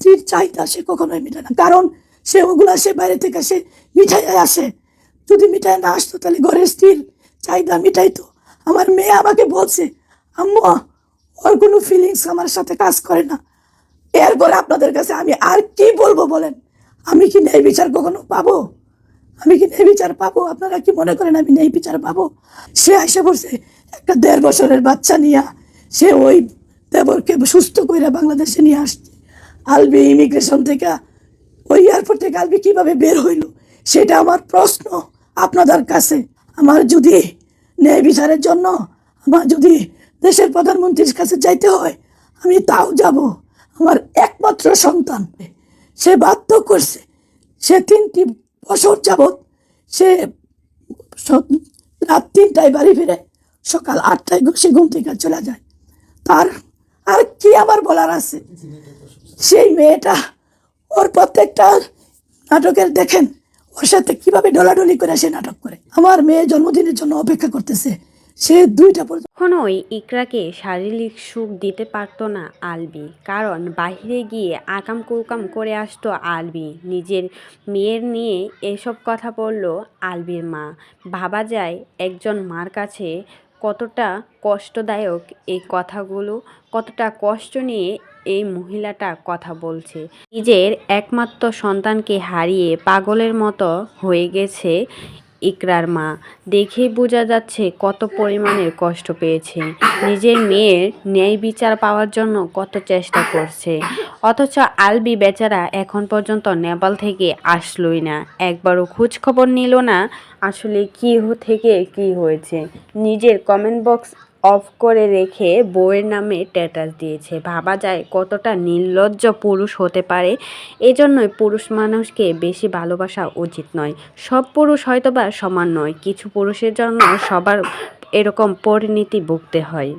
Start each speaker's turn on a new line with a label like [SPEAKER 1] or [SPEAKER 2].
[SPEAKER 1] স্ত্রীর চাহিদা সে কখনোই মেটায় না, কারণ সে ওগুলা সে বাইরে থেকে সে মিঠাই আসে। যদি মিঠাই না আসতো তাহলে ঘরের স্ত্রীর চাহিদা মিটাইতো। আমার মেয়ে আমাকে বলছে, আম্মু ওর কোনো ফিলিংস আমার সাথে কাজ করে না। এরপর আপনাদের কাছে আমি আর কি বলবো বলেন? আমি কি ন্যায় বিচার কখনো পাবো? আমি কি ন্যায় বিচার পাবো? আপনারা কি মনে করেন আমি ন্যায় বিচার পাবো? সে এসে পড়ছে একটা 1.5 বছরের বাচ্চা নিয়ে, সে ওই দেবরকে সুস্থ করে বাংলাদেশে নিয়ে আসছে। আলবি ইমিগ্রেশন থেকে, ওই এয়ারপোর্ট থেকে আলবি কিভাবে বের হইল, সেটা আমার প্রশ্ন আপনাদের কাছে। আমার যদি ন্যায় বিচারের জন্য আমার যদি দেশের প্রধানমন্ত্রীর কাছে যাইতে হয়, আমি তাও যাব। আমার একমাত্র সন্তান, সে বাধ্য করছে, সে 3টি বছর যাবৎ সে রাত 3টায় বাড়ি ফিরে, সকাল 8টায় সে ঘুম থেকে চলে যায়। তার আর কি আমার বলার আছে? সেই মেয়েটা ওর প্রত্যেকটা নাটকের দেখেন ওর সাথে কিভাবে ডলাডলি করে সে নাটক করে। আমার মেয়ে জন্মদিনের জন্য অপেক্ষা করতেছে, সে 2টা পর্যন্ত।
[SPEAKER 2] কখনোই ইকরাকে শারীরিক সুখ দিতে পারতো না আলবি, কারণ বাইরে গিয়ে আকাম কুকাম করে আসতো আলবি। নিজের মেয়ের নিয়ে এসব কথা বলল আলবির মা। ভাবা যায় একজন মার কাছে কতটা কষ্টদায়ক এই কথাগুলো, কতটা কষ্ট নিয়ে এই মহিলাটা কথা বলছে। নিজের একমাত্র সন্তানকে হারিয়ে পাগলের মতো হয়ে গেছে ইকরার মা। দেখেই বোঝা যাচ্ছে কত পরিমাণের কষ্ট পেয়েছে। নিজের মেয়ের ন্যায় বিচার পাওয়ার জন্য কত চেষ্টা করছে, অথচ আলবি বেচারা এখন পর্যন্ত নেপাল থেকে আসলোই না, একবারও খোঁজ খবর নিল না আসলে কি থেকে কি হয়েছে। নিজের কমেন্ট বক্স অফ করে রেখে বউয়ের নামে স্ট্যাটাস দিয়েছে। ভাবা যায় কতটা নির্লজ্জ পুরুষ হতে পারে। এজন্যই পুরুষ মানুষকে বেশি ভালোবাসা উচিত নয়। সব পুরুষ হয়তোবা সমান নয়, কিছু পুরুষের জন্য সবার এরকম পরিণতি ভুগতে হয়।